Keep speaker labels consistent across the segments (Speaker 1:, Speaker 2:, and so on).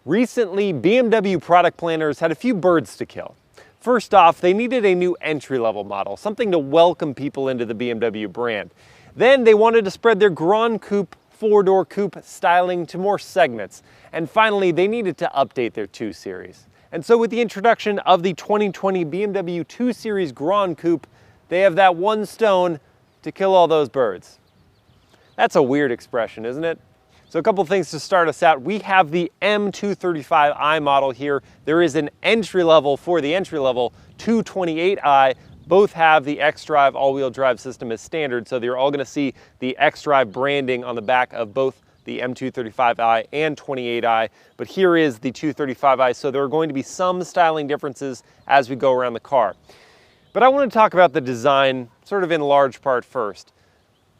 Speaker 1: Recently, BMW product planners had a few birds to kill. First off, they needed a new entry-level model, something to welcome people into the BMW brand. Then they wanted to spread their Grand Coupe, four-door coupe styling to more segments. And finally, they needed to update their 2 Series. And so with the introduction of the 2020 BMW 2 Series Grand Coupe, they have that one stone to kill all those birds. That's a weird expression, isn't it? So a couple things to start us out. We have the M235i model here. There is an entry-level for the entry-level 228i. Both have the xDrive all-wheel drive system as standard, so you're all going to see the xDrive branding on the back of both the M235i and 28i. But here is the 235i, so there are going to be some styling differences as we go around the car. But I want to talk about the design sort of in large part first.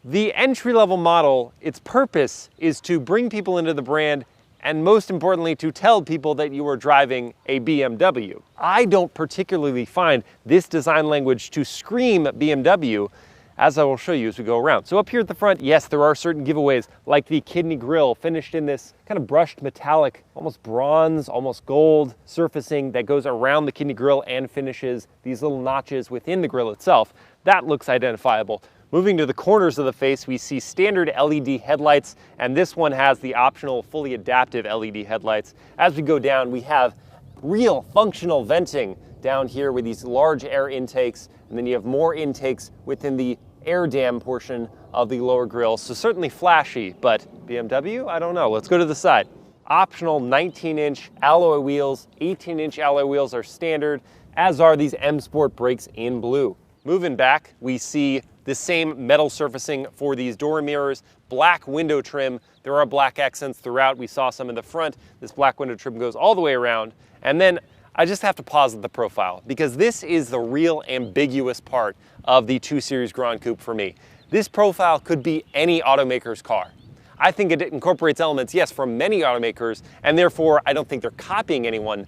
Speaker 1: The entry-level model, its purpose is to bring people into the brand and most importantly to tell people that you are driving a BMW. I don't particularly find this design language to scream BMW, as I will show you as we go around. So up here at the front, yes, there are certain giveaways like the kidney grille finished in this kind of brushed metallic, almost bronze, almost gold surfacing that goes around the kidney grille and finishes these little notches within the grille itself. That looks identifiable. Moving to the corners of the face, we see standard LED headlights, and this one has the optional fully adaptive LED headlights. As we go down, we have real functional venting down here with these large air intakes, and then you have more intakes within the air dam portion of the lower grille. So certainly flashy, but BMW, I don't know. Let's go to the side. Optional 19-inch alloy wheels, 18-inch alloy wheels are standard, as are these M Sport brakes in blue. Moving back, we see the same metal surfacing for these door mirrors, black window trim. There are black accents throughout. We saw some in the front. This black window trim goes all the way around. And then I just have to pause at the profile because this is the real ambiguous part of the 2 Series Grand Coupe for me. This profile could be any automaker's car. I think it incorporates elements, yes, from many automakers, and therefore I don't think they're copying anyone.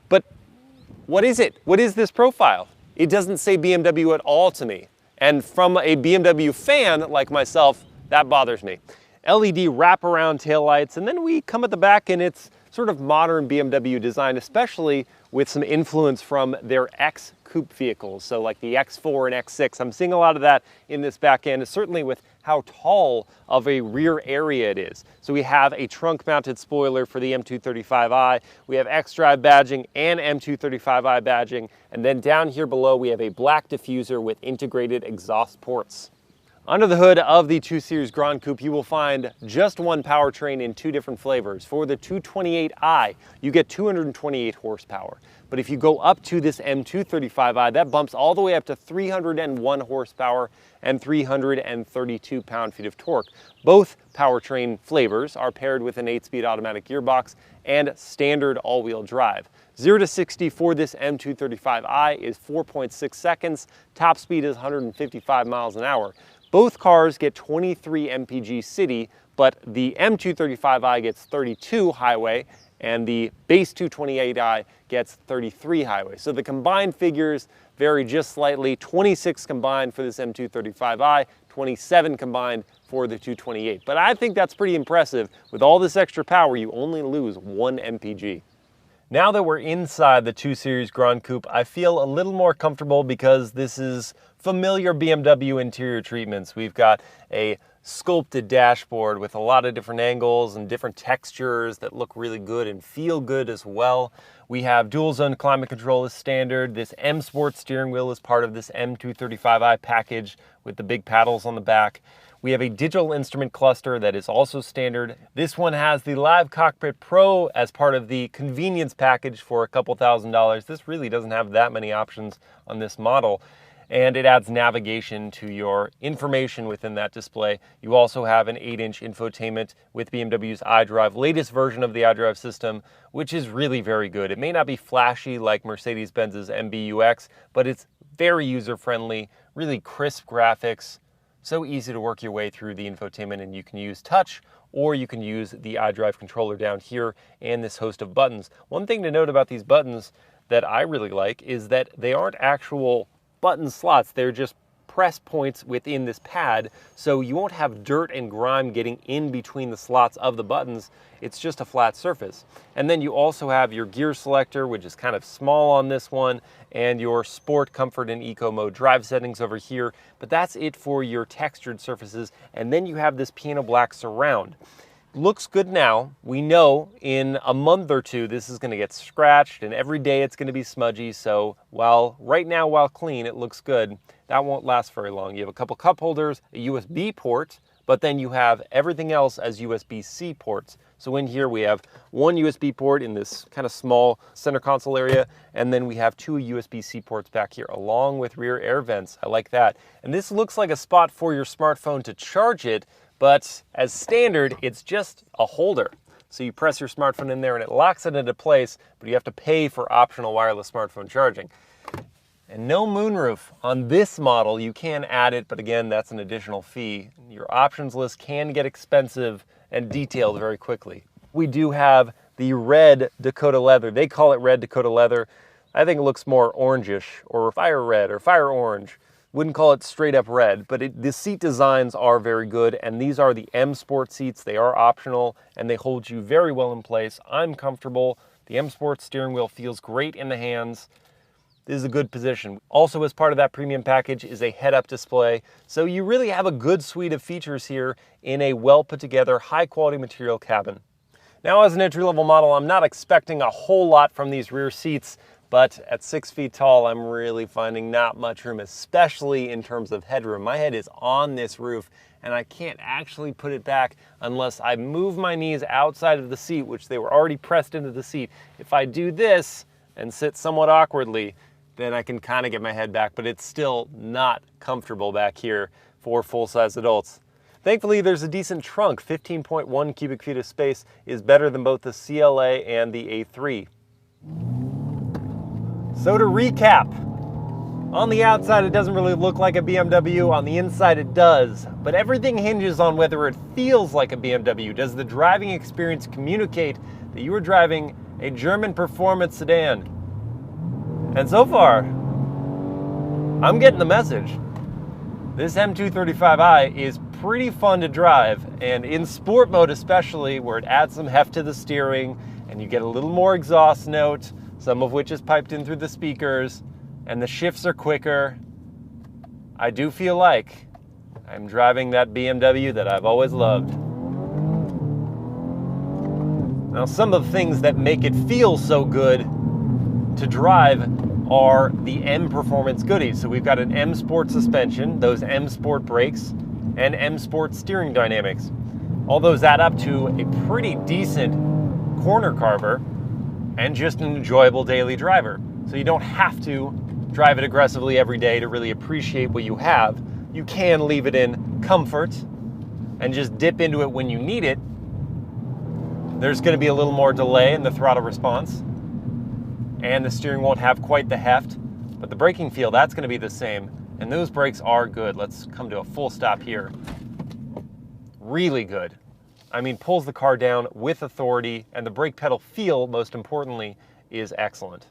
Speaker 1: But what is it? What is this profile? It doesn't say BMW at all to me. And from a BMW fan like myself, that bothers me. LED wraparound taillights, and then we come at the back and it's sort of modern BMW design, especially with some influence from their X coupe vehicles. So like the X4 and X6, I'm seeing a lot of that in this back end, certainly with how tall of a rear area it is. So we have a trunk mounted spoiler for the M235i, we have xDrive badging and M235i badging, and then down here below we have a black diffuser with integrated exhaust ports. Under the hood of the 2 Series Grand Coupe, you will find just one powertrain in 2 different flavors. For the 228i, you get 228 horsepower. But if you go up to this M235i, that bumps all the way up to 301 horsepower and 332 pound-feet of torque. Both powertrain flavors are paired with an 8-speed automatic gearbox and standard all-wheel drive. 0 to 60 for this M235i is 4.6 seconds. Top speed is 155 miles an hour. Both cars get 23 mpg city, but the M235i gets 32 highway, and the base 228i gets 33 highway. So the combined figures vary just slightly. 26 combined for this M235i, 27 combined for the 228. But I think that's pretty impressive. With all this extra power, you only lose 1 mpg. Now that we're inside the 2 Series Grand Coupe, I feel a little more comfortable because this is familiar BMW interior treatments. We've got a sculpted dashboard with a lot of different angles and different textures that look really good and feel good as well. We have dual zone climate control as standard. This M Sport steering wheel is part of this M235i package with the big paddles on the back. We have a digital instrument cluster that is also standard. This one has the Live Cockpit Pro as part of the convenience package for a couple $1,000s. This really doesn't have that many options on this model. And it adds navigation to your information within that display. You also have an 8-inch infotainment with BMW's iDrive, latest version of the iDrive system, which is really very good. It may not be flashy like Mercedes-Benz's MBUX, but it's very user-friendly, really crisp graphics, so easy to work your way through the infotainment, and you can use touch or you can use the iDrive controller down here and this host of buttons. One thing to note about these buttons that I really like is that they aren't actual button slots. They're just press points within this pad, so you won't have dirt and grime getting in between the slots of the buttons. It's just a flat surface. And then you also have your gear selector, which is kind of small on this one, and your sport, comfort, and eco mode drive settings over here. But that's it for your textured surfaces. And then you have this piano black surround. Looks good now. We know in a month or two this is going to get scratched, and every day it's going to be smudgy. So right now while clean, it looks good. That won't last very long. You have a couple cup holders, a USB port, but then you have everything else as USB-C ports. So in here we have one USB port in this kind of small center console area, and then we have two USB-C ports back here along with rear air vents. I like that. And this looks like a spot for your smartphone to charge it, but as standard, it's just a holder. So you press your smartphone in there and it locks it into place, but you have to pay for optional wireless smartphone charging. And no moonroof. On this model, you can add it, but again, that's an additional fee. Your options list can get expensive and detailed very quickly. We do have the red Dakota leather. They call it red Dakota leather. I think it looks more orangish, or fire red, or fire orange. Wouldn't call it straight up red, but the seat designs are very good, and these are the M Sport seats. They are optional, and they hold you very well in place. I'm comfortable. The M Sport steering wheel feels great in the hands. This is a good position. Also, as part of that premium package is a head-up display, so you really have a good suite of features here in a well-put-together, high-quality material cabin. Now, as an entry-level model, I'm not expecting a whole lot from these rear seats, but at 6 feet tall, I'm really finding not much room, especially in terms of headroom. My head is on this roof, and I can't actually put it back unless I move my knees outside of the seat, which they were already pressed into the seat. If I do this and sit somewhat awkwardly, then I can kind of get my head back, but it's still not comfortable back here for full-size adults. Thankfully, there's a decent trunk. 15.1 cubic feet of space is better than both the CLA and the A3. So to recap, on the outside it doesn't really look like a BMW, on the inside it does, but everything hinges on whether it feels like a BMW. Does the driving experience communicate that you are driving a German performance sedan? And so far, I'm getting the message. This M235i is pretty fun to drive, and in sport mode especially, where it adds some heft to the steering and you get a little more exhaust note, some of which is piped in through the speakers, and the shifts are quicker. I do feel like I'm driving that BMW that I've always loved. Now, some of the things that make it feel so good to drive are the M Performance goodies. So we've got an M Sport suspension, those M Sport brakes, and M Sport steering dynamics. All those add up to a pretty decent corner carver and just an enjoyable daily driver. So you don't have to drive it aggressively every day to really appreciate what you have. You can leave it in comfort and just dip into it when you need it. There's going to be a little more delay in the throttle response, and the steering won't have quite the heft, but the braking feel, that's going to be the same, and those brakes are good. Let's come to a full stop here. Really good. I mean, pulls the car down with authority, and the brake pedal feel, most importantly, is excellent.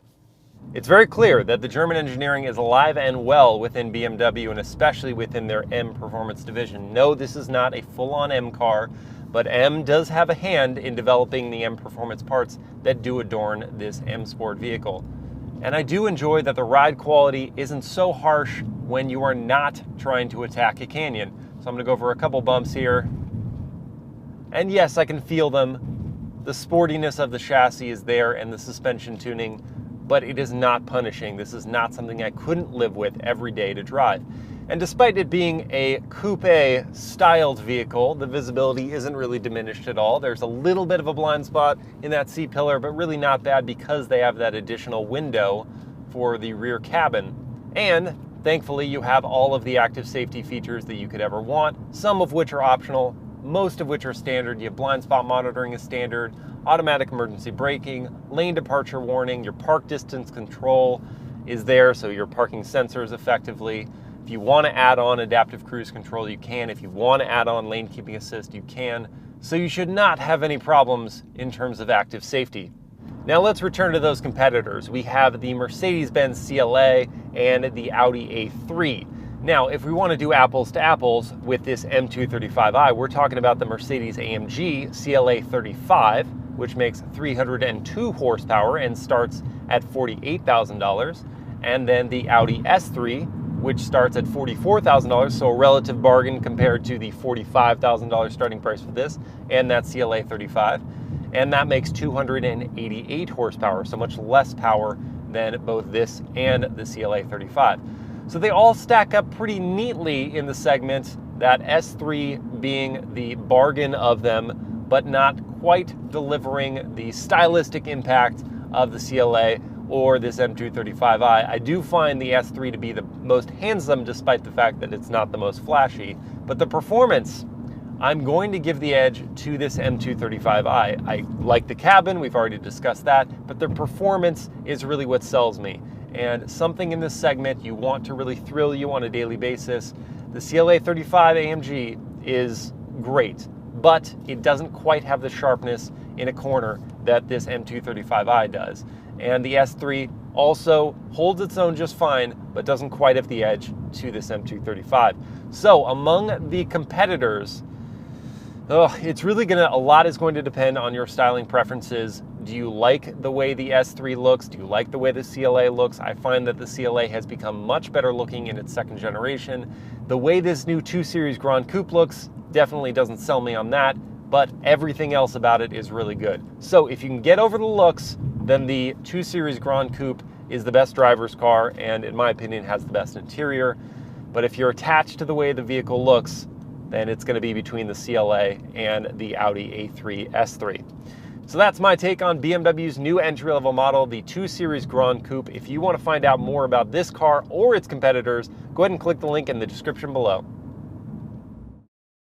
Speaker 1: It's very clear that the German engineering is alive and well within BMW, and especially within their M Performance division. No, this is not a full-on M car, but M does have a hand in developing the M Performance parts that do adorn this M Sport vehicle. And I do enjoy that the ride quality isn't so harsh when you are not trying to attack a canyon. So I'm going to go over a couple bumps here. And yes, I can feel them. The sportiness of the chassis is there and the suspension tuning, but it is not punishing. This is not something I couldn't live with every day to drive. And despite it being a coupe styled vehicle, the visibility isn't really diminished at all. There's a little bit of a blind spot in that C-pillar, but really not bad because they have that additional window for the rear cabin. And thankfully, you have all of the active safety features that you could ever want, some of which are optional, most of which are standard. You have blind spot monitoring is standard, automatic emergency braking, lane departure warning, your park distance control is there, so your parking sensors effectively. If you want to add on adaptive cruise control, you can. If you want to add on lane keeping assist, you can. So you should not have any problems in terms of active safety. Now let's return to those competitors. We have the Mercedes-Benz CLA and the Audi A3. Now, if we want to do apples to apples with this M235i, we're talking about the Mercedes-AMG CLA 35, which makes 302 horsepower and starts at $48,000. And then the Audi S3, which starts at $44,000, so a relative bargain compared to the $45,000 starting price for this, and that CLA 35. And that makes 288 horsepower, so much less power than both this and the CLA 35. So they all stack up pretty neatly in the segment, that S3 being the bargain of them, but not quite delivering the stylistic impact of the CLA or this M235i. I do find the S3 to be the most handsome, despite the fact that it's not the most flashy. But the performance, I'm going to give the edge to this M235i. I like the cabin, we've already discussed that, but the performance is really what sells me. And something in this segment you want to really thrill you on a daily basis. The CLA 35 AMG is great, but it doesn't quite have the sharpness in a corner that this M235i does. And the S3 also holds its own just fine, but doesn't quite have the edge to this M235. So among the competitors, it's really a lot is going to depend on your styling preferences. Do you like the way the S3 looks? Do you like the way the CLA looks? I find that the CLA has become much better looking in its second generation. The way this new 2 Series Grand Coupe looks definitely doesn't sell me on that, but everything else about it is really good. So if you can get over the looks, then the 2 Series Grand Coupe is the best driver's car and, in my opinion, has the best interior. But if you're attached to the way the vehicle looks, then it's going to be between the CLA and the Audi A3 S3. So that's my take on BMW's new entry-level model, the 2 Series Grand Coupe. If you want to find out more about this car or its competitors, go ahead and click the link in the description below.